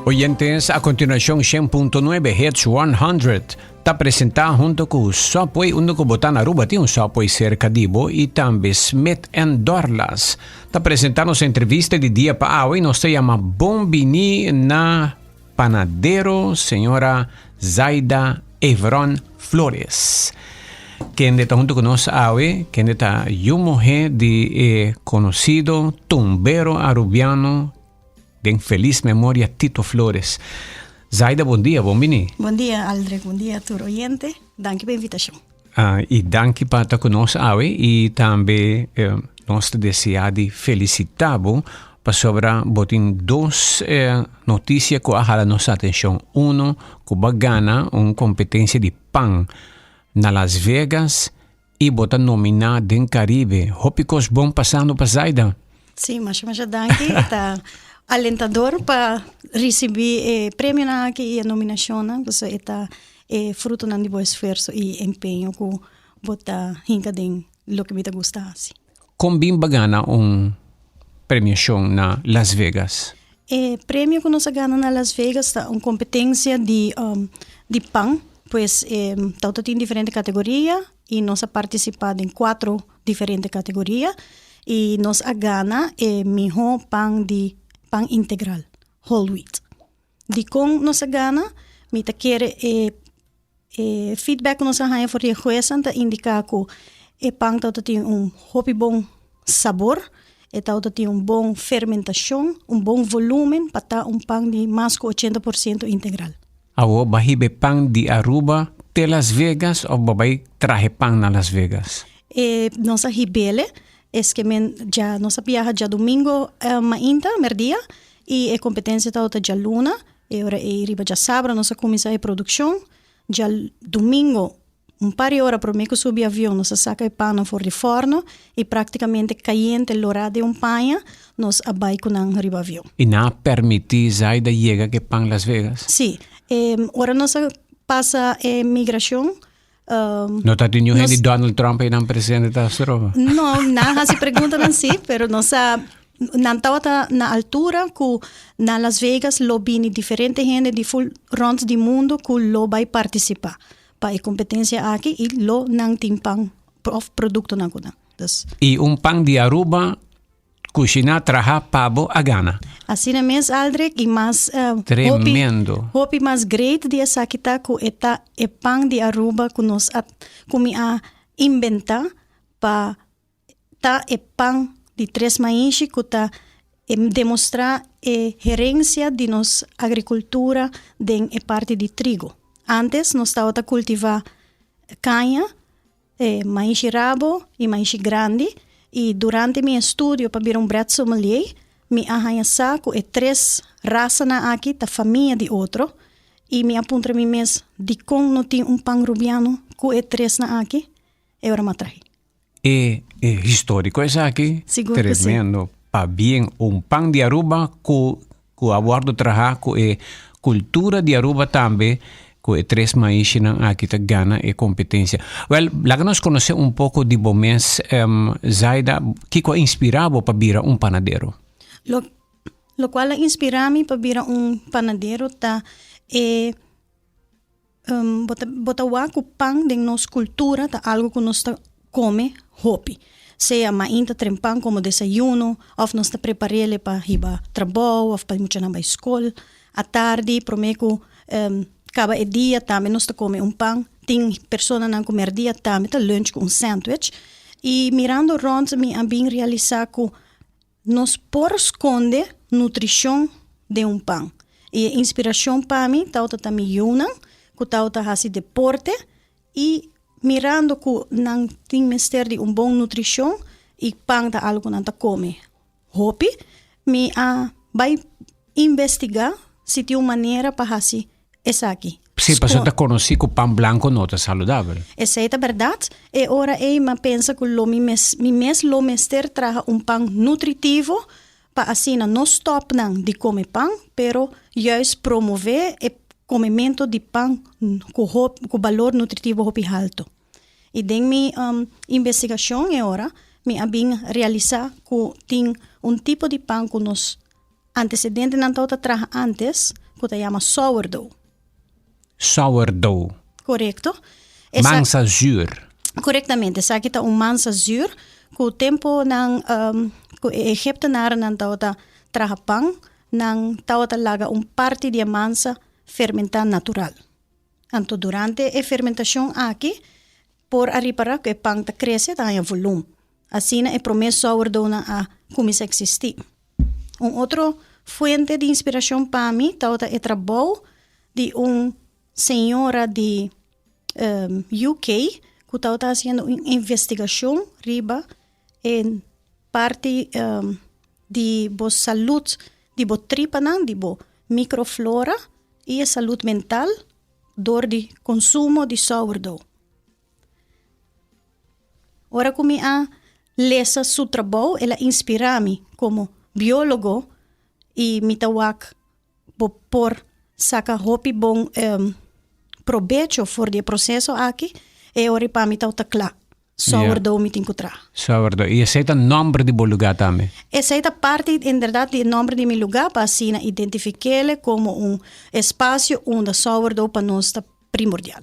Oyentes, a continuación 100.9 Hits 100 está presentado junto con Sopoy, uno que botan Aruba, tiene un Sopoy cerca de Ibo, y también Smith and Dorlas. Está presentando su entrevista de día para hoy, nos se llama Bombini na Panadero, señora Zaida Evron Flores. Quien está junto con nosotros hoy, quien está una mujer de conocido tumbero arubiano, de feliz memoria Tito Flores. Zaida, bom dia, bombini. Bom dia, Aldrich. Bom dia, tour oyente. Dank pela invitação. E dank para estar conosco hoje e também nós desejamos felicitá-lo para sobre botin duas notícias que ahala nossa atenção. Uno, que vai ganhar uma competência de PAN na Las Vegas e botar nominado em Caribe. Hopicos bom passando para Zaida. Sim, mas dank. Está alentador para receber prêmio aqui e a nominação, né? Você está fruto do bom esforço e empenho que você hinca de lo que me gusta assim. Como bem bagana premiação na Las Vegas? Prêmio que nós ganha na Las Vegas é uma competência de PAN, pois tem diferentes categorias e nós participamos em 4 diferentes categorias e nós ganha melhor pan integral, whole wheat. De com nós gana, me ta quer feedback nós ganha for a jueza ta indicar que pan tem hopi bom sabor, tem bom fermentação, bom volume para pan de mais que 80% integral. Awo bahibe pan de Aruba de Las Vegas ou babai traje pan na Las Vegas? Nossa ribele que já nossa viaja já domingo mainta merdia e a competência tá já luna e ora riba já sábado nossa começa a produção já domingo par de hora para mim que subir avião nossa saca e pano for de forno e praticamente caliente lora de panha nos abai com riba avião. E não permite Zaida chega que pan Las Vegas? Sim, ora nossa passa migração. No está tinha de Donald Trump e não presidente da Europa? Não, não se pergunta assim, pero nossa não está na altura que na Las Vegas lo bini diferente gente de full rounds do mundo que lo vai participar para a competência aqui e lo não tem pão of produto na coda. E pan de Aruba cozinha traha pavo a gana. Assim é mesmo, Aldrich, e mais tremendo. Hopi mais great dia sakita que eta e pan de Aruba que nós a inventar para ta e pan de 3 maízes que ta demonstrar a gerência de nossa agricultura de parte de trigo. Antes nós estava a cultivar canha, maíz rabo e maíz grande. E durante meu estudo para virar brat sommelier, me arranha saco e 3 raças na aqui da família de outro e me aponta mim mesmo de como não tem pan rubiano que é 3 na aqui, eu era matrai. É histórico isso aqui. Seguro tremendo. Para bem pan de Aruba que abordo trabalhar com a cultura de Aruba também. Que 3 maízes aqui te gana e competência. Well, lá que nós conhecemos pouco de Bomens, Zaida, que inspirava para virar panadero? Lo qual inspirava para virar panadero tá botar o pão de nossa cultura tá algo que nós come hopi. Seja mainta trempão como desayuno, ou nós preparamos para ir trabalho, ou para ir na escola. À tarde, prometo cada dia também nós come pão. Tem pessoas que comer dia também, tá lunch com sandwich. E mirando rond, me bem realizar que nós por esconder nutrição de pão. E a inspiração para mim, tá também una, que tá assim deporte e mirando que não tem mister de boa nutrição e pão tá algo que não tá come. Hopi, me vai investigar se tem uma maneira para assim essa aqui. Sim, para você conhecer que o pão branco não é saudável. Essa é a verdade. E ora eu penso que o meu mister traz pão nutritivo para assim não stop de comer pão, pero juist promover o comimento de pão com valor nutritivo alto. E em minha investigação agora, me abin realizar que tem tipo de pão que nos antecedentes não estava antes, que se llama sourdough. Sourdough. Correcto? Massa zuur. Correctamente. Sa kita massa zuur, que o tempo ng Egyptenaren ng tawata trahapang ng tawata laga parte de massa fermentar natural. Anto durante a fermentação aqui, por arripara que pang ta cresce ta yung volume. Assim na promesso sourdough na começa a existir. Outro fuente de inspiração para mim tawata trabalho de senhora de UK que estava fazendo uma investigação riba em parte de boa saúde de boa tripa de boa microflora e a saúde mental door de consumo de sourdough. Ora como lesa su trabalho, ela inspira-me como biólogo e me tawak por saca hopi bom provecho for de processo aqui e ora para me tawtakla sourdough me encontrar. Sourdough. E esse é o nome de lugar também? Essa é a parte, em verdade, do nome de meu lugar, para assim identificar como espaço onde sourdough para nós está primordial.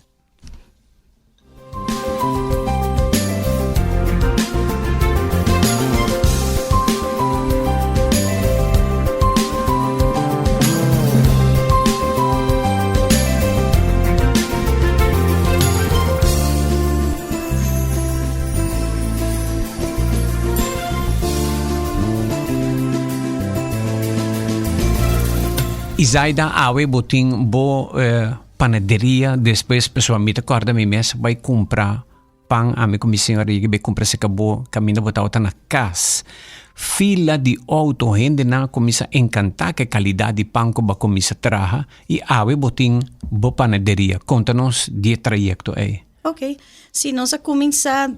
Isaida awe boting panaderia depois pessoa me acorda me mes vai comprar pão a me comissão rigi vai comprar se acabou caminho botar na casa fila de auto gente na começa a encantar que qualidade de pão que vai começar a trazer e awe boting bo panaderia conta-nos de trajeto aí. Ok. Se nós começar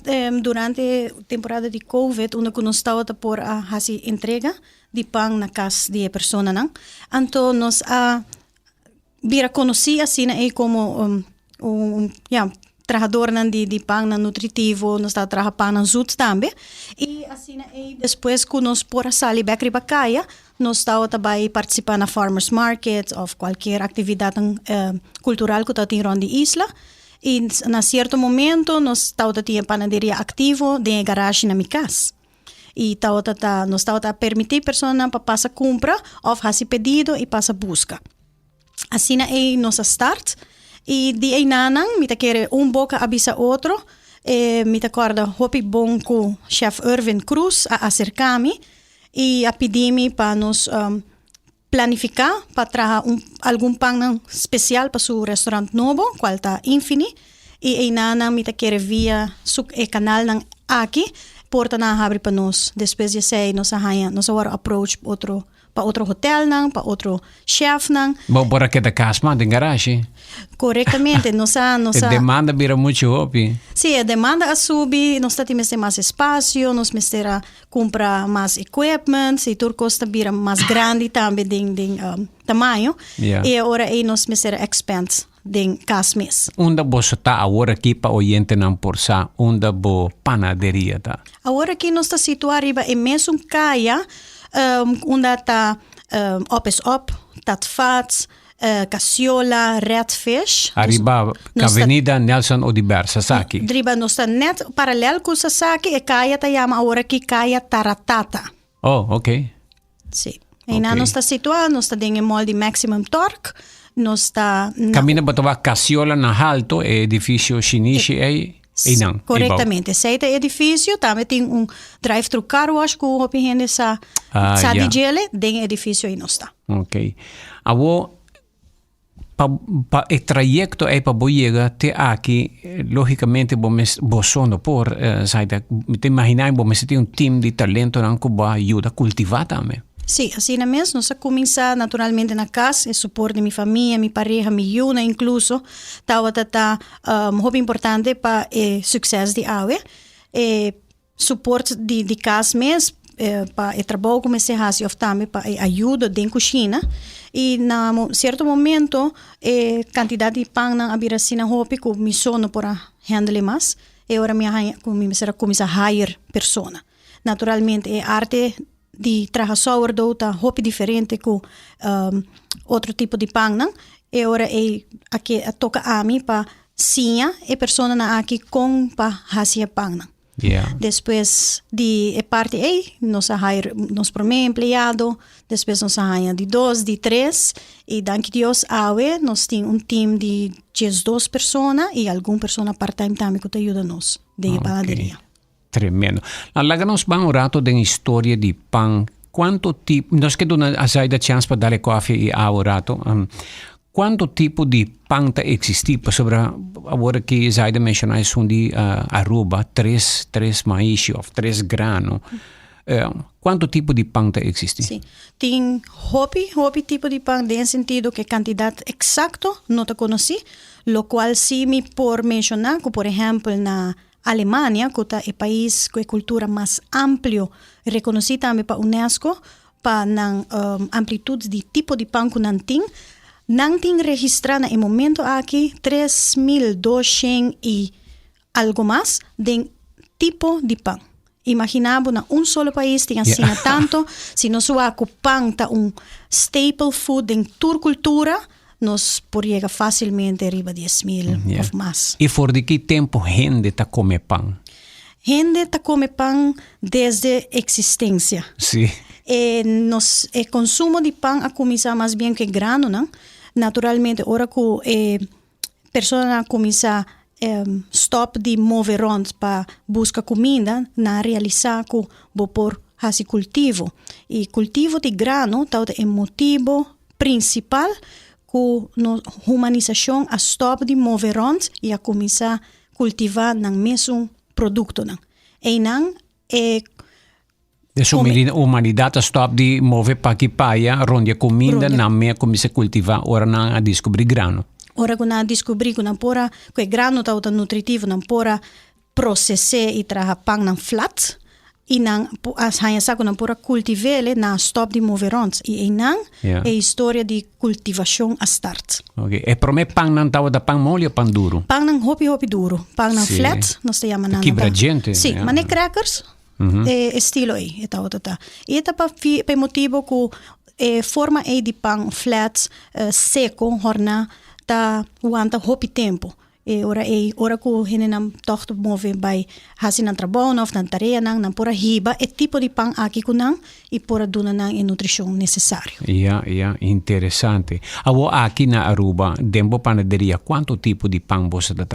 durante a temporada de COVID, onde nós estávamos por fazer entrega de pão na casa de pessoa, então nós vira conhecer assim como trabajador de pão nutritivo, nós está trabalhando pão na Zut também, e assim depois que nós por sair back bacaya, nós estávamos também participar na farmers market ou qualquer atividade cultural que está tirando de isla. E na certo momento nós estávamos tinha panaderia ativo de garagem na minha casa. E nós estávamos a permitir pessoas para passar compra ou fazer pedido e passar busca. Assim é nossa start. E de aí nanang, me quer boca avisa outro. Me acorda hopi bom com o chef Irvin Cruz a acercar-me e a pedir-me para nos planificar para trazer algum pão especial para o restaurante novo, qual está Infini, e aí nana me quer via o canal aqui, porta na abre para nós. Depois de sei nós vamos approach para outro hotel para outro chef Bom, por aqui da casa, mas tem garagem. Corretamente, nós A demanda vira muito hopi. Sim, a demanda a subir, nós temos mais espaço, nós temos comprar mais equipment, e tudo custa vira mais grande também de tamanho. Yeah. E agora aí nós temos expand de casa mesmo. Onde você está agora aqui para oriente não por sa, onde bo panaderia tá? Agora aqui nós está situado riba em mesmo caia, onde está Opes Op, Tatfats, Cassiola, Redfish. Arriba Avenida Nelson Odiber, Sasaki. Driba nós está net paralelo com Sasaki e caia tá chama agora aqui caia Taratata. Oh, ok. Sim. E nós está situado, nós está dentro do mall de Maximum Torque, nós está... Caminho para tomar Cassiola na alto, edifício chinês e não. Corretamente. Esse edifício também tem drive-thru car wash que o gente sa de gele, dentro do edifício aí nós está. Ok. Agora, para o trajeto aí para chegar até aqui, logicamente, você sono por, sabe, te imaginar, você tem time de talento que vai ajudar a cultivar também. Sim, assim mesmo. Nós começamos naturalmente na casa, o suporte de minha família, minha pareja, minha yuna, incluso. Está muito importante para o sucesso de AWE. Suporte de casa mesmo, para o trabalho que comecei a fazer, ou também para ajuda dentro da cozinha. E, na certo momento, a quantidade de pão na abiracina hopi que me sono para handle mais. E agora comecei a hire pessoas. Naturalmente, a arte de traja sourdough tá hopi diferente com outro tipo de pão, não? E ora aqui toca a mim para sinha e pessoa na aqui com para fazer pão, não? Yeah. Depois de parte nós nos primeiro empregado, depois nós há de 2, de 3 e danke Deus nós temos time de 12 pessoas e alguma pessoa part-time também que ajuda nós de panaderia. Tremendo. Lagamos bem um rato da história de pão. Quanto tipo, nós que dona a saída chance para dar café e ao rato. Quanto tipo de pão existe? Sobre agora que Zaida mencionou isso de Aruba, 3 maíz ou 3 grãos. Quanto tipo de pão existe? Sim, tem hopi tipo de pão, no sentido que quantidade exata não te conheci, lo qual se me por mencionar, que por exemplo na Alemanha, que é o país com a cultura mais ampla, reconhecido também para a Unesco, para a amplitude de tipo de pão que não tem registrado no momento aqui 3.200 e algo mais de tipo de pão. Imaginamos na solo país tem assim tanto, se nós o pão tá staple food em toda cultura, nós podemos facilmente arriba 10.000 ou mais. E por de que tempo gente tá come pão? Gente tá come pão desde a existência. Sim. O consumo de pão a começar mais bem que grano, não? Naturalmente, ora que pessoa começa stop de mover rond para buscar comida, na realizar que vou por esse cultivo. E cultivo de grano é o motivo principal que a humanização a stop de mover rond e a começar a cultivar no mesmo produto. E não a humanidade stop de mover para que paia, onde a comida na minha começa a cultivar, ora não a descobrir grano. Ora que não descobrir que não pora, que grano tá nutritivo, não pora processar e trazer pão na flat, e não as hanha saco não pora cultivar na stop de mover ons, e não é história de cultivação a start. Okay. E para mim pão não tá da pão mole ou pão duro? Pão não hopi duro, pão na flat, nós te chamamos. Quebra gente. Sim, mas nem crackers. Estilo aí, e para motivo que forma aí de pão flat seco, horna tá aguenta hopi tempo. E ora que o gente não toca move by hasi na trabalho, na tarefa, na pora hiba, é tipo de pão aqui que não e pora duna não é nutrição necessário. Interessante. Aqui na Aruba, dentro panaderia, quanto tipo de pão você dá?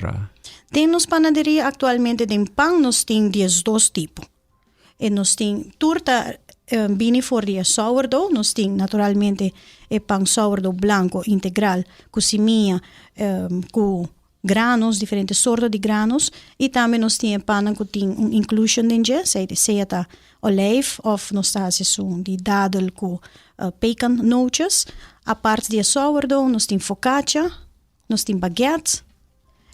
Temos panaderia atualmente de pão, nós temos 12 tipos. E nós temos turta bini for de sourdough, nós temos naturalmente pão sourdough branco integral, com seminha, com granos, diferentes sortes de granos, e também nós temos pão que tem inclusion dentro, seja olive, ou nós temos de dadel com pecan notes. A parte de sourdough, nós temos focaccia, nós temos baguette,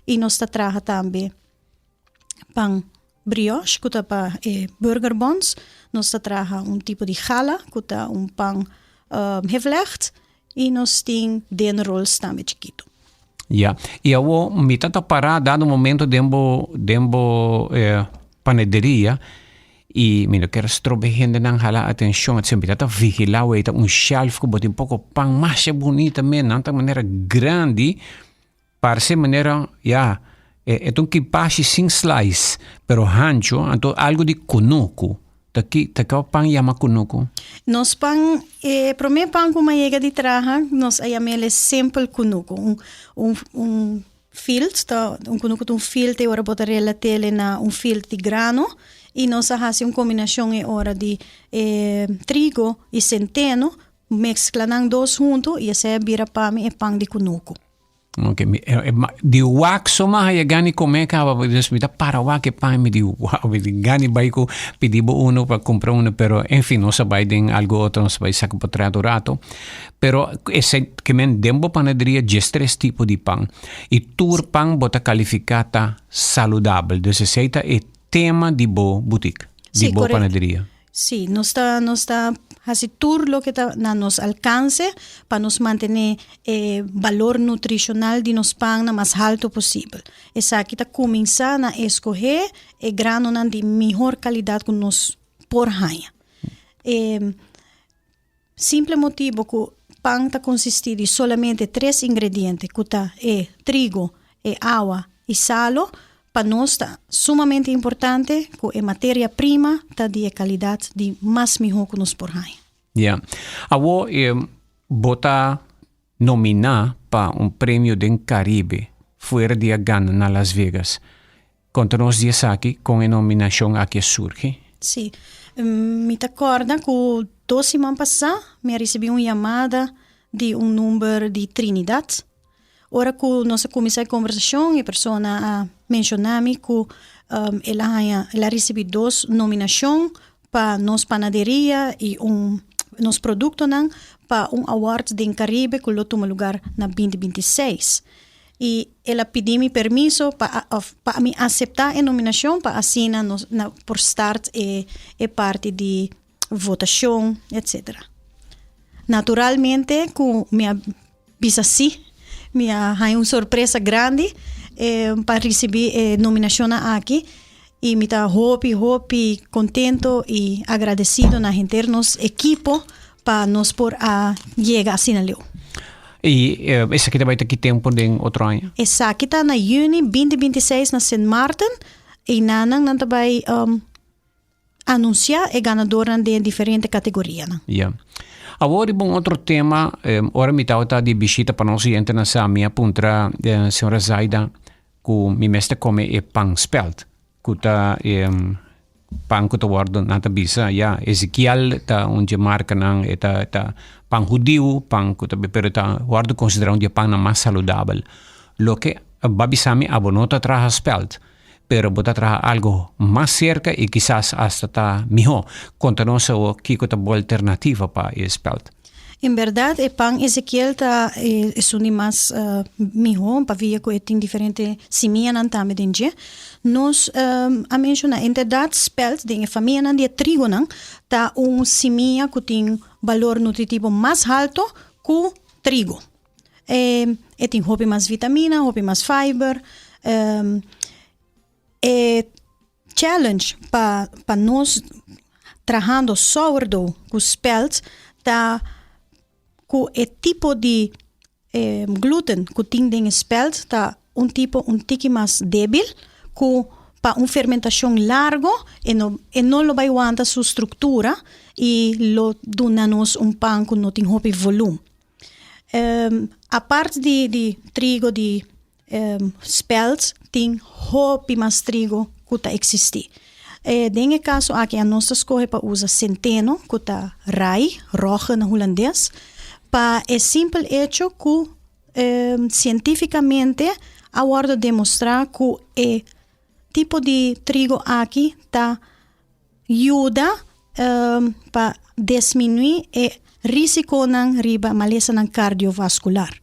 e nós trazemos também pão brioche, que para burger buns, nós trazemos tipo de challah, que é pão gevlecht, e nós temos den rolls também chiquito. E eu me tenta parar dado momento dentro panaderia e me quero estrobe gente não hala atenção, sempre tenta vigilar shelf que botem pouco pão mais bonita mesmo, de maneira grande, para ser maneira é um que passa sem slice, pero hancho, então algo de kunuku. Daqui o pão chama kunuku? Nos pão, primeiro pão que chega de traja, nós chamamos simple kunuku. Filt, kunuku filt, ora botar ela tele na filt de grano, e nós fazemos uma combinação de trigo e centeno, mesclando dois juntos, e essa vira pão e pão de kunuku. Okay, di wax mas gani comer Deus me dá para o que pai me diu gani vai ko pedibo uno para comprar uno, pero enfim não sabe den algo outro não sabe saco para rato, pero esse que men dembo panaderia gestres tipo de pão e tur pão bota qualificata saludável, desse seita é tema de bo boutique de bo panaderia. Sim, não está hacer todo lo que está a nos alcance para nos mantener valor nutricional de nos pan más alto posible. Esa aquí está comenzando a escoger grano de mejor calidad que nos por haya. Simple motivo que pan está consistir de solamente 3 ingredientes, que está trigo, agua y salo, para nós está sumamente importante que a matéria-prima está de qualidade de mais melhor que nós por aí. Yeah. Awo bota nominar para prêmio do Caribe fora de Ghana na Las Vegas. Conta-nos dias aqui com a nominação aqui surge. Sim. Me acorda que 2 semanas passadas me recebi uma chamada de número de Trinidad. Ora que nós começamos a conversação, a pessoa mencionou-me que ela recebeu 2 nominações para nossa panaderia e nos produtos para award do Caribe que toma lugar na 2026. E ela pediu-me permisso para me aceitar a nominação para assinar por start e parte de votação, etc. Naturalmente, com minha bisassi, minha uma surpresa grande para receber a nominação aqui. E me está hope, contento e agradecido na gente nosso equipo para nós por chegar assim na Leo. E essa aqui vai ter que tempo de outro ano? Essa aqui está na junho 2026 na St. Martin e nanang não vai anunciar a ganadora de diferentes categorias. Yeah. Agora, bom, outro tema, ora me está de visita para nós gente na Samia, puntra a senhora Zaida, que me mestre come é pão spelt. Kuta pang kuta wardo nata bisa ya Ezekiel ta onde marca nang eta pang judio pang kuta pero ta wardo considera onde pang na mais saudável lo que babisami abonota traja spelt pero bota traja algo más cerca y quizás hasta ta mejor contanos o que kuta bo alternativa pa spelt. En verdade, o pão Ezequiel é um mais melhor para ver que tem diferentes sementes também dentro. Nós a mencionar em verdade spelt de família de trigo tá semente que tem valor nutritivo mais alto que trigo. Tem houve mais vitamina, houve mais fiber. Challenge para nós trabalhando sourdough com spelt tá que o tipo de glúten que tem em spelt está tipo tique mais débil que para fermentação larga e não vai aguentar sua estrutura e lo dá-nos pão que não tem muito volume. A parte de trigo de spelt tem muito mais trigo que está existir. Nesse caso aqui a nossa escolha para usar centeno que está rai, roja na holandês. Para o simples hecho que cientificamente agora demostrar que o tipo de trigo aqui ajuda para diminuir o risco de riba maleza cardiovascular.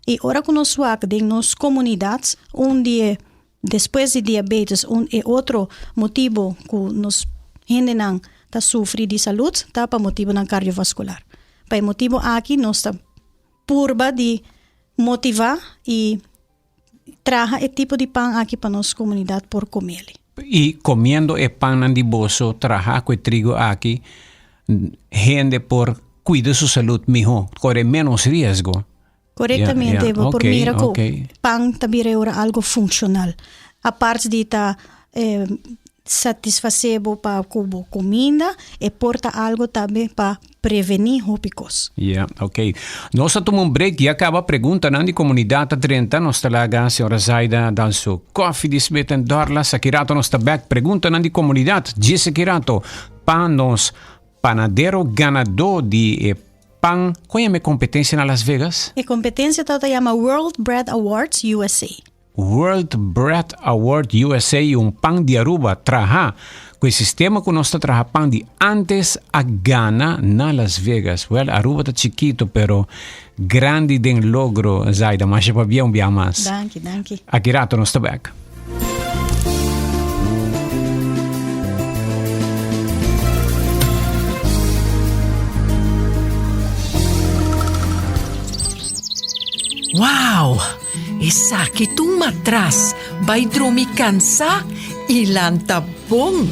E agora que nós vemos em nossas comunidades, onde depois de diabetes, é outro motivo que nós gente sofre de saúde, para motivo cardiovascular. Para motivo aqui, nós estamos purba de motivar e trazer esse tipo de pão aqui para nossa comunidade por comer. E comendo o pão de bolso, trazer com o trigo aqui, gente por cuidar sua saúde melhor, corre menos risco. Corretamente, por mira que pão também é algo funcional. A parte de satisfazer para a comida e porta algo também para prevenir rópicos. Ok. Nós tomamos um break e acaba a pergunta na comunidade 30. Nós talaga a senhora Zaida dal seu coffee de Smith & Dorlas. Akirato nós back pergunta na comunidade. Diz Akirato, panos panadero ganador de pão. Qual é a competência na Las Vegas? A competência se chama World Bread Awards USA. World Bread Award USA pão de Aruba traha com o sistema que nós traha pão de antes a Ghana na Las Vegas. Well, Aruba tá chiquito, pero grande den logro, Zaida, mas é para bien mais. Danke. Akirato nós back. Wow! Esa que tu matras, vai dormir cansa e lanta bom.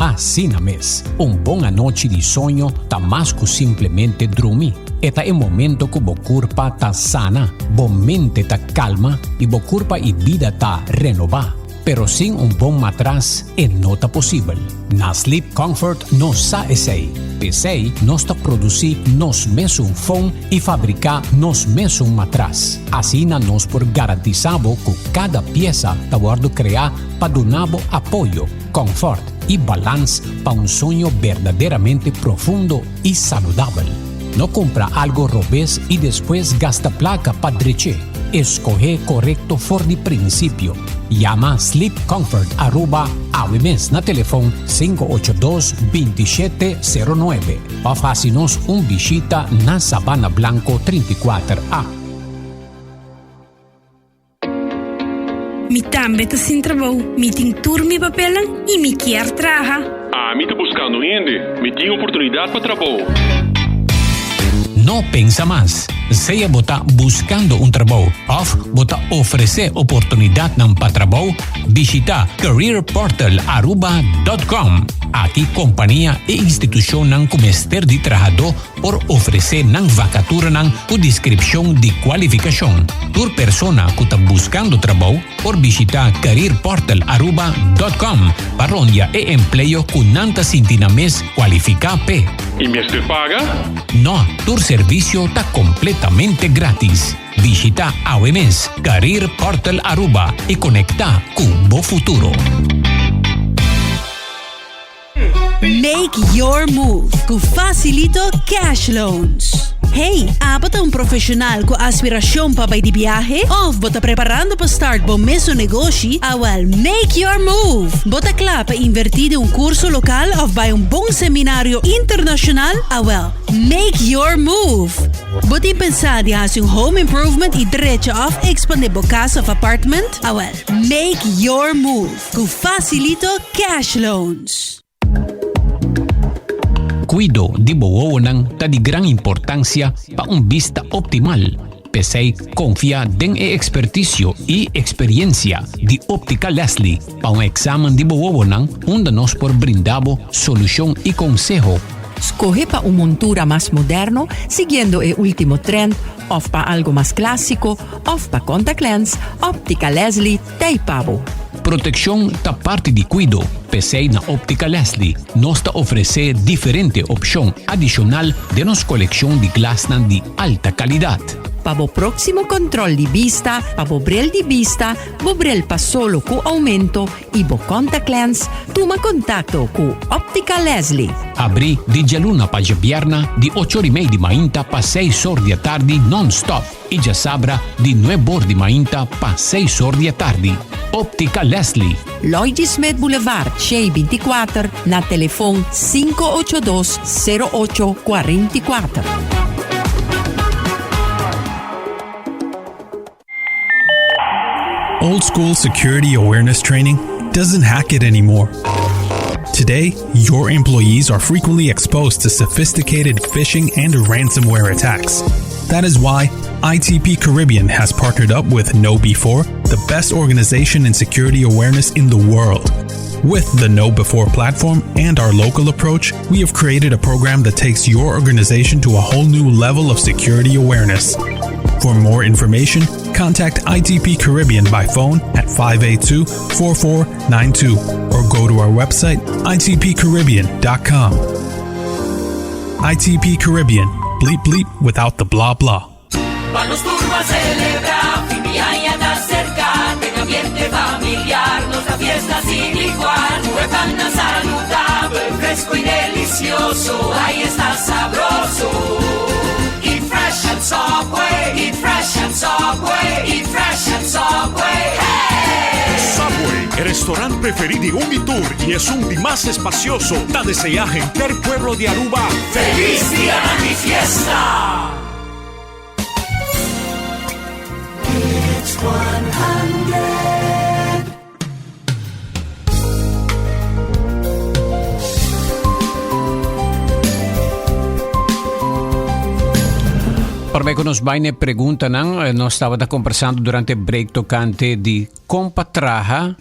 Así na mes, bom noche de sonho tá mais que simplesmente dormir. Eta é momento que o corpo tá sana, bo mente tá calma e bo corpo e vida tá renovar. Pero sin bom matraz não tá possível. Na Sleep Comfort nos sa essay. Essay nos tá produzir nos mesmo fone e fabricar nos mesmo matraz. Assim nos por garantizado que cada peça tá guardo criar para donabo apoio, confort e balance para sonho verdadeiramente profundo e saudável. Não compra algo robês e depois gasta placa para dreche. Escoge correcto for de princípio. Llama Sleep Comfort @awemes na telefone 582-2709 ou faça-nos visita na Sabana Blanco 34A. Mi tambe tá sem trabalho, mi tem turma e papelang e mi quer trabalhar. Mi tá buscando gente, me tem oportunidade para trabalho. Não pensa mais. Seja bota buscando trabalho ou bota oferecer oportunidade para trabalho, visita careerportal.aruba.com. Aqui companhia e instituição não comester de trabalhador por oferecer vacatura com descrição de qualificação. Por persona que está buscando trabalho, por visitar careerportal.aruba.com para onde é emprego que não está sentindo mais qualificar P. E mestre paga? Não, tu serviço está completamente grátis. Visita AWMS Career Portal Aruba e conecta com o bom futuro. Make your move com Facilito Cash Loans. Hey, bota profissional com aspiração para ir de viaje? Ou bota preparando para start bom mesmo negócio? Well, make your move. Bota claro para invertir em curso local ou vai bom seminário internacional? Well, make your move. Bota pensar de fazer home improvement e direito of expandir casa of apartment? Well, make your move com Facilito Cash Loans. Cuido de boonang ta de gran importância para vista optimal. Pesei confia en experticio e experiência de Óptica Leslie para examen de boonang onde nos por brindabo solução e consejo. Escoge para montura más moderno, siguiendo el último trend, o para algo más clásico, o para contact lens, Óptica Leslie, Teipavo. Proteção ta parte de cuido. PC na Óptica Leslie nos oferece diferente opção adicional de nos coleção de glasses de alta qualidade. Para o próximo controle de vista, para o bril de vista, o bril pa solo com aumento e o contact lens, toma contato com Óptica Leslie. Abri de luna para vierna de 8:30 de manhã para 6 horas da tarde non-stop e já sabra de 9 horas de manhã para 6 horas da tarde. Óptica Leslie. Lloyd Smith Boulevard, Shea 24, na telefone 582-0844. Old school security awareness training doesn't hack it anymore. Today, your employees are frequently exposed to sophisticated phishing and ransomware attacks. That is why ITP Caribbean has partnered up with KnowBe4, the best organization in security awareness in the world. With the KnowBe4 platform and our local approach, we have created a program that takes your organization to a whole new level of security awareness. For more information, contact ITP Caribbean by phone at 582-4492 or go to our website itpcaribbean.com. ITP Caribbean. Bleep bleep without the blah blah. Vamos turbo a celebrar, fin de año está cerca, en ambiente familiar, nos da fiesta sin igual, huepana saludable, fresco y delicioso, ahí está sabroso. Eat fresh and Subway, eat fresh and Subway, eat fresh and Subway, hey! Subway, el restaurante preferido de Unitour y es un día más espacioso, da desea gente el pueblo de Aruba. ¡Feliz día de mi fiesta! It's 100. Para que nos vaina pergunta, nós estava conversando durante o break tocante de como traja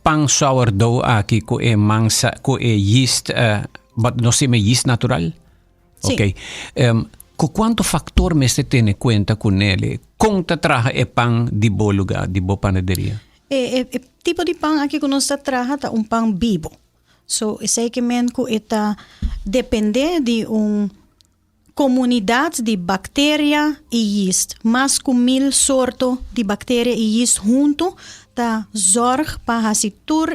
pang sourdough aqui com mangsa, com yeast, but não sei, yeast natural? Sim. Ok. Com quanto factor me se tem conta com ele? Conta traja pão de bom lugar, de boa panaderia? Tipo de pão aqui que nós traja tá pão vivo. So, esse que menco depende de comunidade de bactéria e yeast. Mais com 1000 sortes de bactéria e yeast junto, tá zorg para assim tur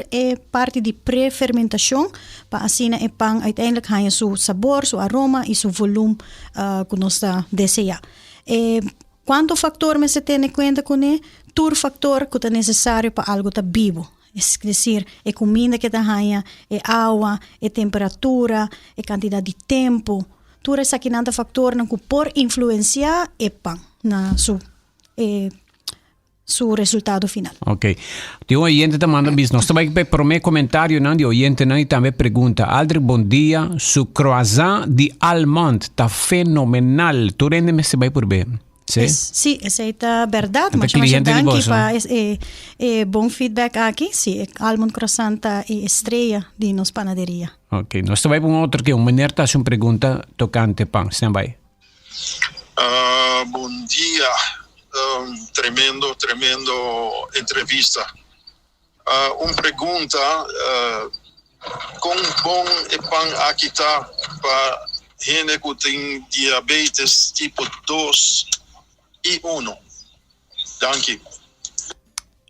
parte de pré-fermentação, para assim o pão uiteindelijk ganha seu sabor, seu aroma e seu volume que nós deseja. Quanto factor me se tem conta com ele? Tur factor que é necessário para algo tá vivo. Es decir, comida que tá ganha, água, temperatura, quantidade de tempo. Tur essa que nada factor que por influenciar o pão na su resultado final. Ok. De oyente te manda bis. Nós também para o meu comentário de oyente e também pergunta: Aldri, bom dia. Su croissant de almond está fenomenal. Tu rende-me se vai por bem. Sí, sí, esa es la verdad. Mas cliente de vos, bom feedback aqui. Sí, almond croissant estrela de nos panaderia. Ok, nós também vamos outro que meneer está uma pergunta tocante pão. Stand by. Bom dia. Tremendo entrevista. Uma pergunta: quão bom é pão aqui está para gente que tem diabetes tipo 2 e 1? Danke.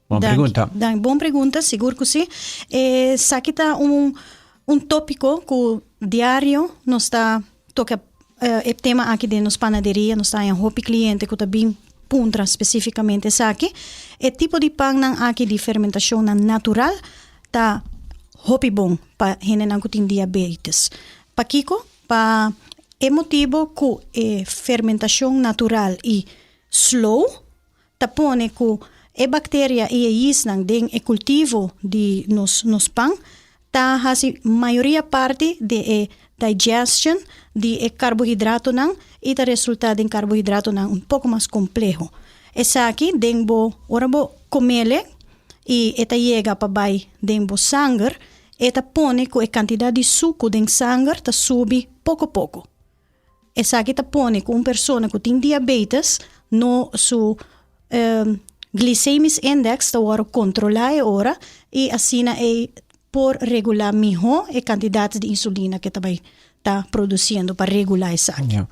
Boa pergunta. Boa pergunta, seguro que sim. Aqui está tópico que diário nos está toca o tema aqui de nos panaderia, nos está em hopi cliente que está bem puntra especificamente aqui. O tipo de pão aqui de fermentação natural está hopi bom para gente que tem diabetes. Para Kiko, para motivo que fermentação natural e slow, tapone que bactéria e yeast den cultivo de nos pão, tá hasi maioria parte de digestion de carboidrato e tá resultado em carboidrato pouco mais complexo. Essa aqui denbo orabo comele e eta chega para bai denbo sangue, eta pone que a quantidade de suco den sangue tá sube pouco a pouco. Essa aqui tá pone que uma pessoa que tem diabetes no su glycemic index tá ora controlar ora e assim por regular melhor a quantidade de insulina que também está produzindo para regular essa aqui. Yeah.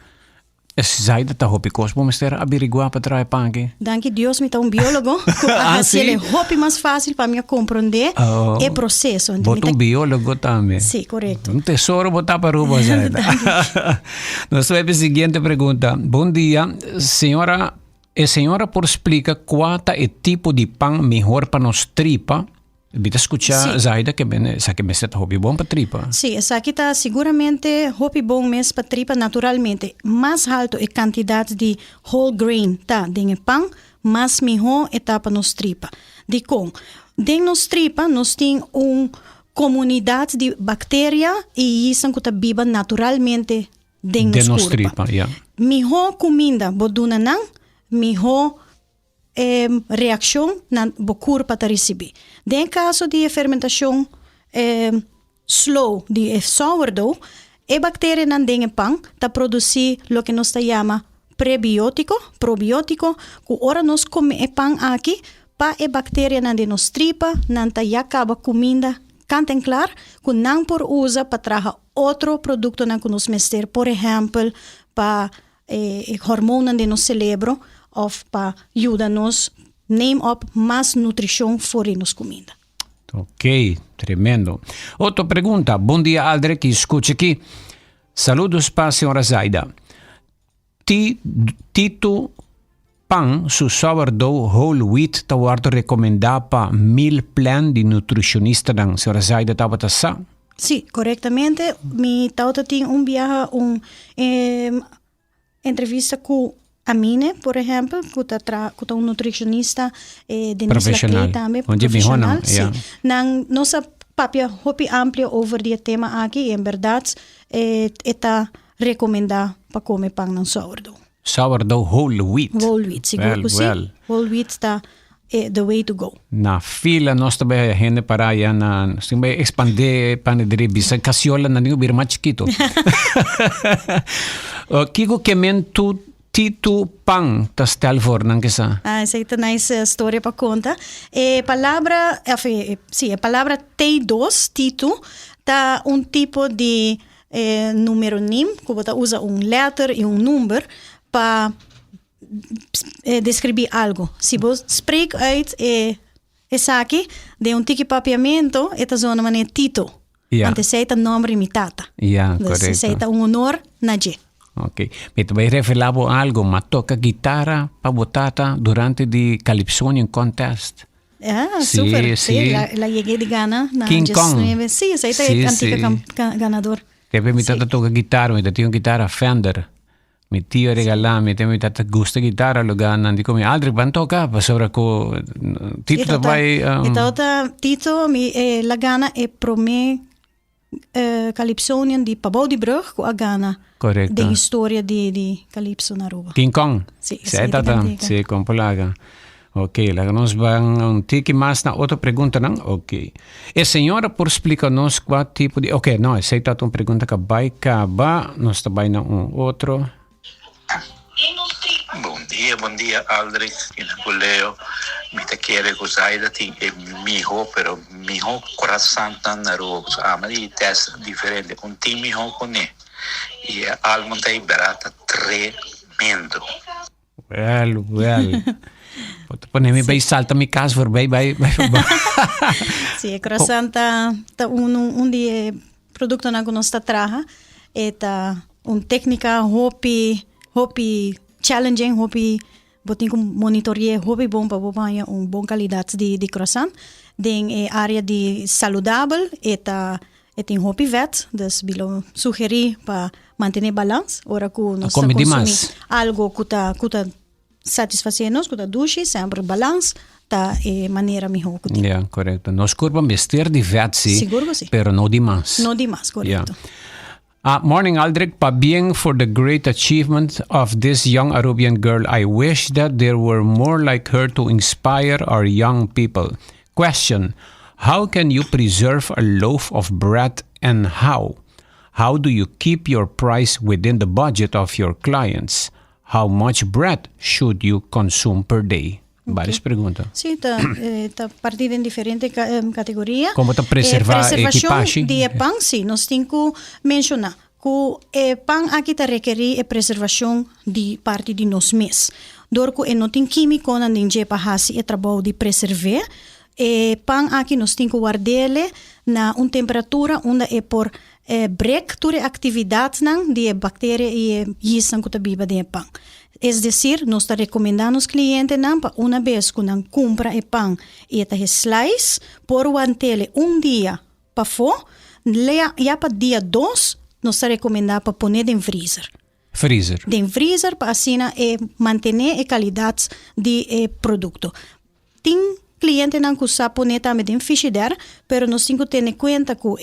Zaida tá hopi cosmo mister averiguar para trazer pão aqui. Danke Deus, me tá biólogo. Assim é hopi mais fácil para mim compreender o processo. Bota biólogo também. Sim, correto. Tesouro botar para rubo, Zaida. Nós vamos a seguinte pergunta. Bom dia, senhora. A senhora por explica qual é o tipo de pão melhor para nos tripa? Vita escuchar Zaida que essa que me está hobby bom para tripa. Sim, essa aqui está seguramente hobby bom mesmo para tripa naturalmente. Mais alto a quantidade de whole grain tá dentro do pão, mais melhor está para nos tripa. De com, dentro nos tripa nós tem comunidade de bactéria e isso que está viva naturalmente dentro nos tripa. Yeah. Melhor comida boduna melhor reação na corpo para receber. Em caso de fermentação slow de sourdough, a bactéria na dentro pão está produzir o que nós chama probiótico, que ora nós come pão aqui, para a bactéria na dentro nos tripa, não tá acaba comida, cantem claro, que não por usa para trazer outro produto na que nós mestre, por exemplo, para hormônio de nosso cérebro, ou para ajudar-nos name up mais nutrição fora nos comida. Ok, tremendo. Outra pergunta. Bom dia, Aldre, que escute aqui. Saludos para a senhora Zaida. Tito pão su sourdough whole wheat está recomendado para 1000 plan de nutricionista da senhora Zaida estava tassando? Sim, corretamente. Mi tauta tem viaje, entrevista com a mine, por exemplo, que é nutricionista de profissional também, profissional. Nossa papia hopi amplia over die tema aqui, em verdade, está recomendado para comer pão não sourdough. Sourdough whole wheat. Whole wheat, seguro que sim. Whole wheat está the way to go. Na fila nós também gente para aí na também expandir para diri bisa casiola na ninguém bir mais chiquito. Kiko kemen tu Tito pang tas telfor nang kisa. Essa é uma nice história para contar. Palavra T2, Tito, tá tipo de número nim, que você usa letter e número para descrever algo. Se você spreekt uit essa aqui de tiki papiamento, esta zona é Tito. Yeah. Antes é nome imitata. Yeah, correcto. Se é honor na je. Ok. Me te vai revelar algo, mas toca guitarra para botata durante the Calypsonian contest. Super. Sí. La llegué de Ghana. King Kong. Sí, esa es el antico ganador. Mi tata toca guitarra, mi tata tiene guitarra Fender. Mi tío regalava, mi tata gusta guitarra, lo gana. Dico, mi altri van toca, pa sopra co Tito vai... Tito, la gana e pro me Calypsonian di Pabou di Brug, co a gana. Correcto. De história de Calypso na Aruba. King Kong. Sí, tata. Sí, compolaga. Ok, nos van tiki mais na outra pergunta, não? Ok. E senhora, por explicar-nos qual tipo de... Ok, não, essa é uma pergunta que vai acabar. Nós também na outro. Bom dia, Aldrich, Leo. Me te quiere gozar de ti, mijo, pero mijo coração tan narugo. Amari test diferente. Time mijo con e algo tem barata tremendo. Well. Ponemi vai salta mi casa voorbij bij. Sì, croissant ta dia produto na conosca traha eta técnica hopi challenging hopi botin monitorear hopi bom para bobanha bom qualidade de croissant den área de saudável eta tem hopi vet, dus bilo sugerir para manter balance ora que nós consumimos algo que tá satisfazer-nos, que tá duche, sempre balance, tá maneira melhor. Yeah, correto. Nós curvamos vestir de vet, sim. Seguro, sim. Pero no demais. No demais, correto. Yeah. Morning, Aldrich. Pa bien for the great achievement of this young Arubian girl. I wish that there were more like her to inspire our young people. Question. How can you preserve a loaf of bread and how? How do you keep your price within the budget of your clients? How much bread should you consume per day? Várias perguntas. Sim, está partido em diferentes categorias. Como está preservar equipagem? De pão, sim, nós temos que mencionar que o pão aqui está requerir a preservação de parte de nós mesmos. Dorco não tem químico na ninguém para fazer o trabalho de preservar. Pão aqui nós temos que guardar na uma temperatura onde é por break toda atividade de bactérias e yeast que está viva de pão. É decir, nós está recomendando aos clientes para uma vez que não compra o pão e está slice por mantê-lo dia para fora, já para dia 2 nós está recomendando para pôr em freezer. Em freezer para assim manter a qualidade do produto. Tem cliente não usa pôr também em frigideira, pero nós temos que ter em conta que o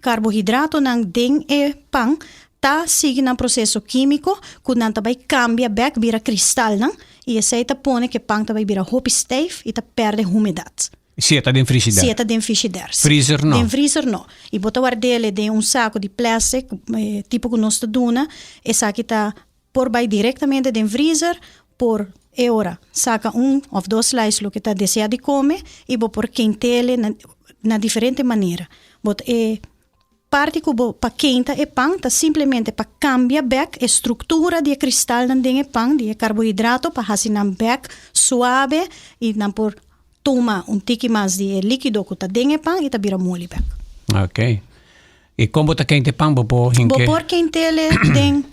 carboidrato não tem pão tá seguindo um processo químico que não vai cambiar back vira cristal não e esse tá põe que pão tá vai virar hopi stijf e tá perde umidade. Se está em frigideira. Se está em frigideira. Freezer não. Em freezer não. E bota guardar de saco de plástico tipo que nós dona, esse aqui tá por vai diretamente em freezer por hora. Saca ou 2 slices lo que tá deseja de comer e vou por quentele na diferente maneira. Bota parte que para quenta e pão tá simplesmente para cambiar back a estrutura de cristal de pão de carboidrato para fazer um back suave e não por tomar tique mais de líquido que tá dentro pão e tá vira mole back. Ok. E como tá quente pão vou por quentele den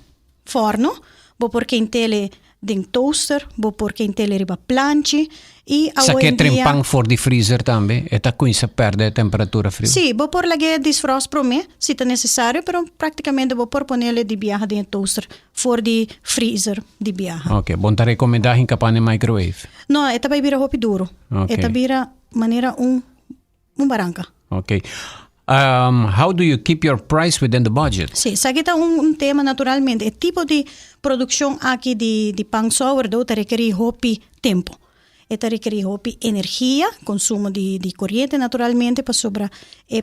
forno, vou por quentele den toaster, vou por quentele riba planche e sa che trempang for di freezer também e tá com isso perde a temperatura frio. Sì, vou por laghe disfrost pro me, se tá necessário, pero praticamente vou por ponele de viaje de toaster for di freezer de viaje. Ok, bom tá recomendar em capane microwave. No, eta vai vira hopi duro. Okay. Eta vira maneira baranca. Ok. How do you keep your price within the budget? Sim, isso aqui está tema naturalmente. O tipo de produção aqui de pão sourdough requer hopi tempo. Eta requer hopi energia, consumo de corriente naturalmente, para sobra.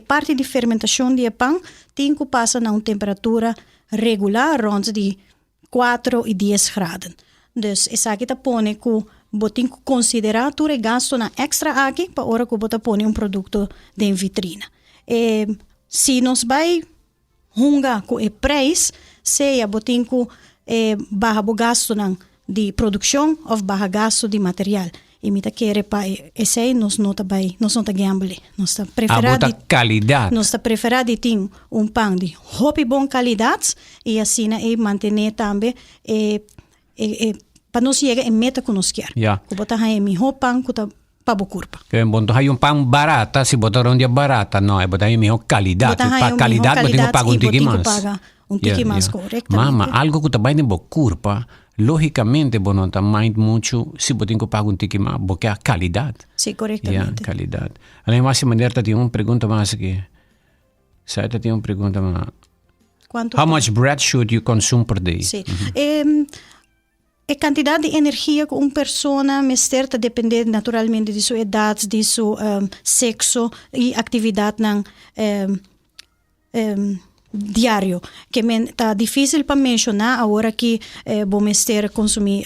Parte de fermentação de pão tem que passar na uma temperatura regular, rond de 4 e 10 graus. Dus, essa aqui tá põe que botem que considerar tu gasto na extra aqui para hora que bota põe produto de vitrina. Se nós vai hunga com o preço, seja botem que barra o gasto de produção ou barra gasto de material. E me tá querer para esse aí nós não tá gamble, nós tá preferado qualidade. Nós tá preferado ter pão de hobby bom qualidade e assim manter também para nós chegar em meta que nós quer. Que botar aí mi pão que tá para o corpo. Que bom hay pão barata, se botar onde é barata, não, é botar aí melhor qualidade. Para qualidade botar paga um tiki mais. Corretamente. Mama, algo que tá bem no corpo, logicamente, não tá mais muito se botar que paga um tiki mais, porque a qualidade. Sim, corretamente. Qualidade. Além mais se maneira tem uma pergunta mais aqui. Sai tem uma pergunta mais. How much bread should you consume per day? Sim. A quantidade de energia que uma pessoa está depende naturalmente de sua idade, de seu sexo e atividade diário. Que está difícil para mencionar agora que vamos ter consumir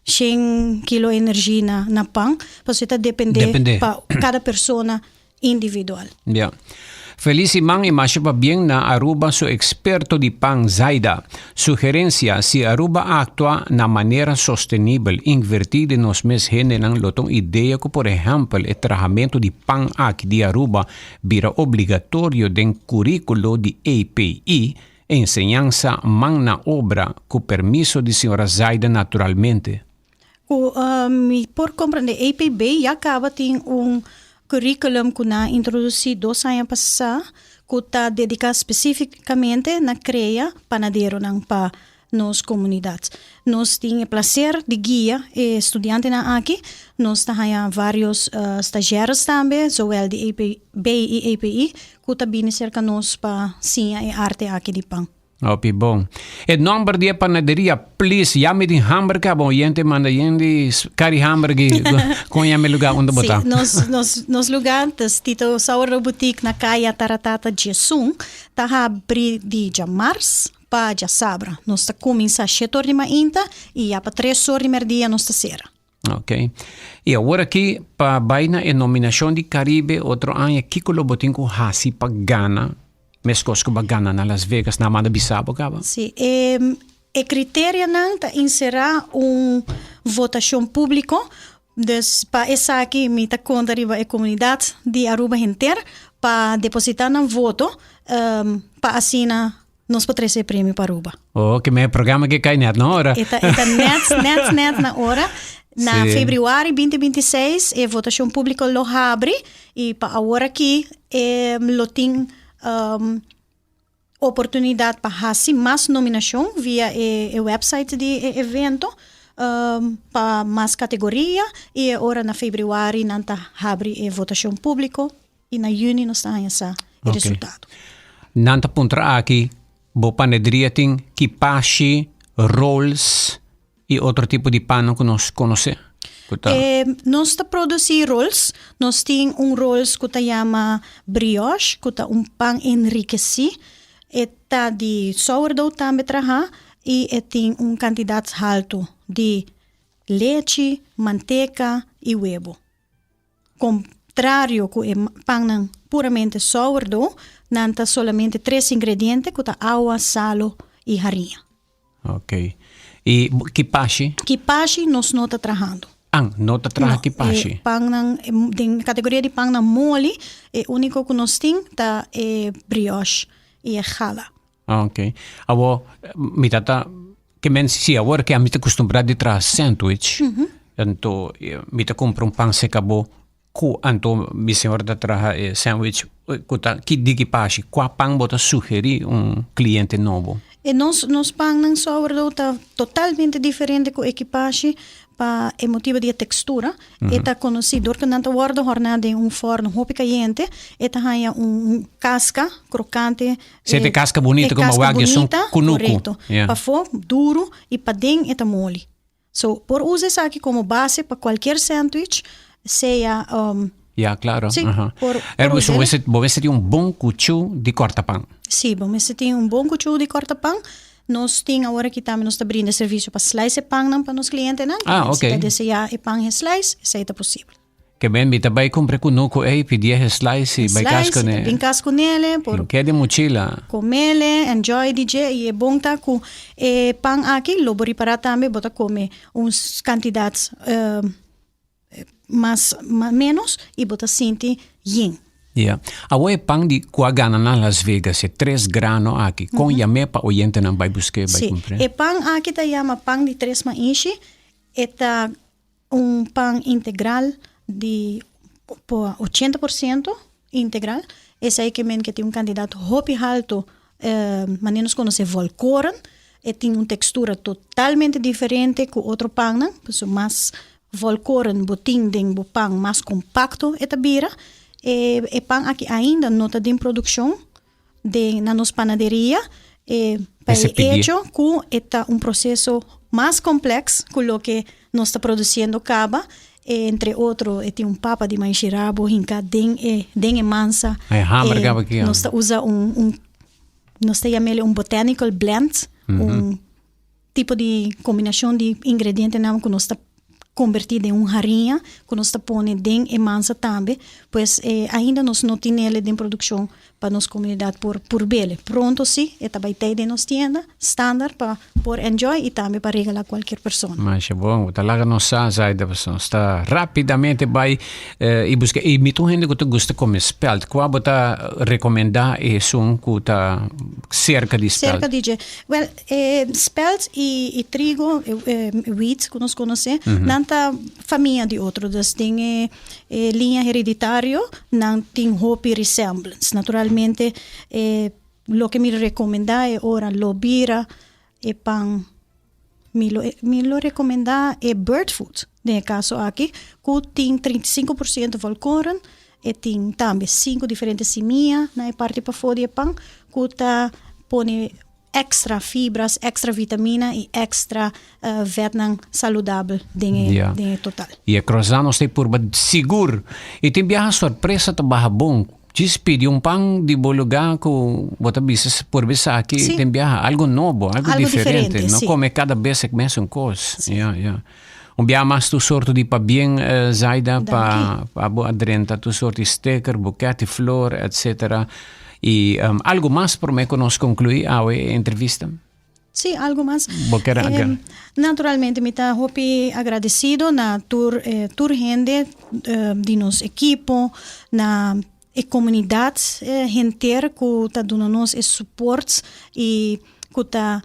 100 kg de energia na pão, porque está depende para cada pessoa individual. Feliz Imang imasya bien na Aruba su experto di pang Zaida. Sugerencia si Aruba actúa na manera sostenible, invertir nos mes generan lotong ideia que, por ejemplo, el trajamento di pang aquí di Aruba vira obligatorio den currículo di API, enseñanza man na obra, con permiso di señora Zaida naturalmente. Por comprender, APB ya acaba tem curriculum que na introduzi 2 anos passados, que está dedicado especificamente na criar panadeiro para nos comunidades. Nós temos o prazer de guiar estudantes aqui. Nós temos vários estagiários também, zowel de APB e API, que também cerca nós para ciência e arte aqui de pão. Ok, bom. E number de panaderia, please, yami din hamburger, bom, yente manda yendi curry hamburger, com yami lugar onde botar. Nos lugar, tas tito sourdough boutique na Caia Taratata Jesum, tá abrir de março para sabra. Nós tá começar 7 horas de manhã e já para 3 horas de merdia nós tá será. Ok. E agora aqui, para baina e nominação de Caribe, outro ano, Kiko Lobotinko hasi para Ghana, mescos que bagana na Las Vegas na Amanda Bissau, acaba? Sim. O critério não está inserir votação pública, para essa aqui me está conta a comunidade de Aruba inteira para depositar um voto para assinar nós para trazer prêmio para Aruba. Que meu programa que cai net na hora. Está net na hora. Na fevereiro 2026 a votação pública lo abre e para agora aqui lo tem oportunidade para fazer mais nominação via o website do evento para mais categoria e agora na fevereiro não está abre a votação pública e na junho nós estamos o resultado. Não está pontra aqui bo panaderia tem kipashi, rolls e outro tipo de pano que nós conhecemos. Nós produzimos rolls. Nós temos rolls que se chama brioche, que é pão enriquecido. Está de sourdough também e tem quantidade alta de leite, manteca e huevo. Contrário que o pão puramente sourdough, não tem solamente 3 ingredientes, que é água, sal e farinha. Ok. E kipashi? Kipashi nós não está trabalhando. Não está trabalhando kipashi? Na categoria de pão na mole, o único que nós temos é brioche e é challah. Ok. Agora, me tata que mensi agora que a mim está acostumado a trazer sandwich, então me tá compra pão seca bo, então me senhora da trazer sandwich, que de kipashi, qual pão bota sugerir cliente novo? E nós pão não sourdough está totalmente diferente com equipagem para o motivo de textura. Está conhecido que não guarda jornada em forno roupa caliente. Está casca crocante. Se tem casca bonita como o águia são cunuco. Correto. Para fora duro e para dentro está mole. So, por usar isso aqui como base para qualquer sándwich, seja... Yeah, claro. Sim, por você tem bom cuchu de corta-pão. Sim, você tem bom cuchu de corta-pão. Nós temos agora que também nós brindando serviço para slice pão para os clientes. Ok. Se desejar pão slice, isso é possível. Que bem, me também compre conosco pedir slice, vai casco né. Bem casco nele, por que de mochila. Comele, enjoy DJ e é bom tá com pão aqui, lobo reparar também, bota comer uns quantidades menos e bota sentir yin. Yeah. Agora pão de Coagana na Las Vegas é 3 granos aqui. Com yame para oyente não vai buscar, vai comprar. E pão aqui tá chama pão de 3 inchi, é pão integral de 80% integral. Esse aí que tem candidato hopi alto, manenos conhece volcoren, e tem uma textura totalmente diferente com outro pão, né? Mais volcoren, botin den pão mais compacto eta bira. E pão aqui ainda não está em produção na nossa panaderia. Para hecho com um processo mais complexo com o que nós está produzindo acaba. Entre outros, tem papa de manchirabo, hinca, den mansa. Nós usa nós chamamos botanical blend, tipo de combinação de ingredientes que nós está convertido em farinha, que nós está pondo den e mansa também, pois ainda nós não temos ele em produção para nossa comunidade por bele. Pronto sim, e também tem de nossa tienda, standard para por enjoy e também para regalar qualquer pessoa. Mas é bom, talaga não sai da pessoa, está rapidamente vai e busca e me tu gente que tu gosta comer spelt, qual bota recomendar é som que tá cerca de spelt. Cerca de, well, spelt e trigo, wheat que nós conhecemos, nanta família de outros, tem linha hereditária, não tem hopi resemblance. Naturalmente, lo que me recomenda é ora lobira e pão. Me lo recomenda é bird food. No caso aqui, que tem 35% volcoren e tem também 5 diferentes semillas na parte para fora de pão, que tá põe extra fibras, extra vitamina e extra vetnan saudável dentro total. E a croissant nós tem por seguro. E tem a surpresa tá barra bom. Diz pedir pão de bom lugar que bota bisa por bisa aqui tem algo novo, algo diferente. Não come cada vez que começa coisa. Biar mais tu sorte de para bem zaida para adrenta tu sorte sticker, buquete, flor, etc. E algo mais por me que nós concluir a entrevista. Sim, algo mais. Naturalmente, me está muito agradecido na tur gente de nosso equipo, na comunidade inteira que está dando nos suporte e que está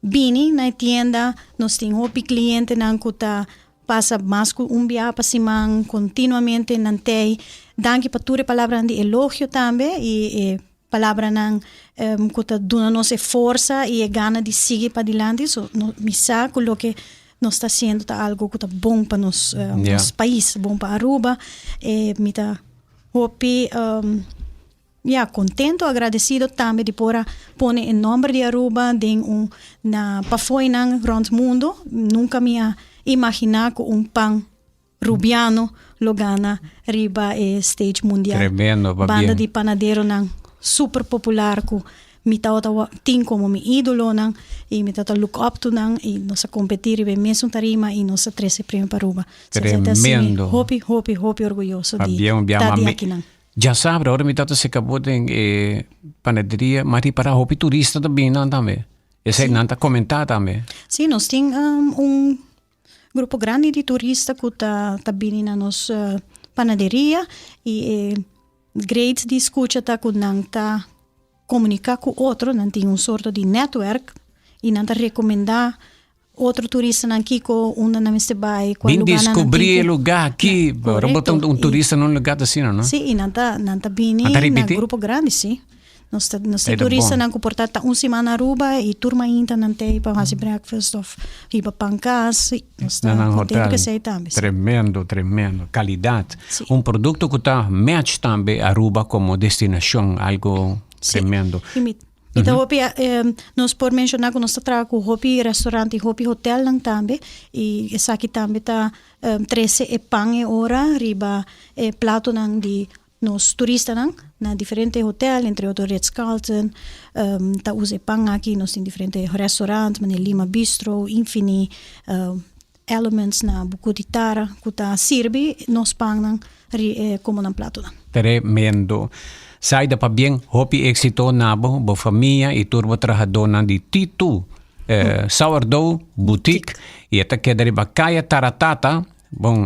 bem na tienda. Nós temos muito cliente que está passa mais que dia para semana continuamente na tem. Danke para tua palavra de elogio também e palavra que está dando nos força e gana de seguir para adiante. So, me sabe que o que nós está sendo algo que está bom para nosso país, bom para Aruba. Me está contento, agradecido também de pôr em nome de Aruba na pafoinan rond mundo. Nunca me imaginar que pão rubiano lo gana riba stage mundial. Tremendo, banda de panadeiro super popular que me tem como meu ídolo e me look up to e nós competir e mesmo tarima e nós 13 prêmio para Aruba. Tremendo. Hopi orgulhoso de aqui. Já sabe, agora me se acabou de panaderia, mas para hopi turista também não também. Esse aí não está comentado também. Sim, nós temos grupo grande de turistas que está vindo na nossa panaderia e great de escuta que não está comunicar com outro, não tem sorte de network e não está recomendar outro turista aqui que onde não se vai. Bem descobrir o lugar aqui, para botar turista num lugar assim, não? Sim, e não está vindo no grupo grande, sim. Nós turistas não comportar uma semana na Aruba e turma ainda não tem para fazer breakfast ou ir para pancas. Nós temos que ser também. Tremendo. Qualidade. Sim. Produto que está match também Aruba como destinação, algo tremendo. Ita hopi, nós por mencionar que nós trabalhamos com hopi restaurante e hopi hotel lang também. E essa aqui também tá 13 pão e hora, riba plato nang de nos turistas nang na diferente hotel, entre outros Ritz-Carlton, tá usa pão aqui, nós tem diferente restaurantes, mas Lima Bistro, Infini, Elements na Bucutitara, que tá sirve nos pão nang como nang plato nang. Tremendo. Saída para bem, hopi éxito nabo, bo família e turbo trabajador de T2 Sourdough Boutique e até que dari Bakaya Taratata. Bom,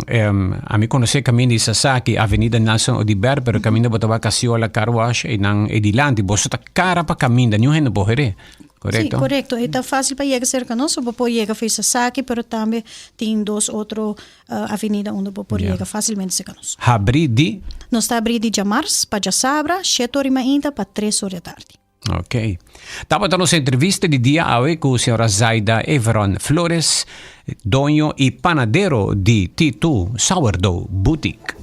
a mim conhece caminho de Sasaki, Avenida Nelson Odiber, pero caminho de Botabacasiola Carwash e nang Edilante, você tá cara para caminho, não é no bohere. Correto? Sim, correto. Está fácil para chegar cerca nós, você pode chegar a Sasaki, pero também tem duas outras avenidas onde pode chegar facilmente cerca nós. Abridi? Nós está abrindo de março para Jasabra, 7 horas ainda para 3 horas da tarde. Ok. Estava a nossa entrevista de dia hoje com a senhora Zaida Everon Flores, dono e panadero de T2 Sourdough Boutique.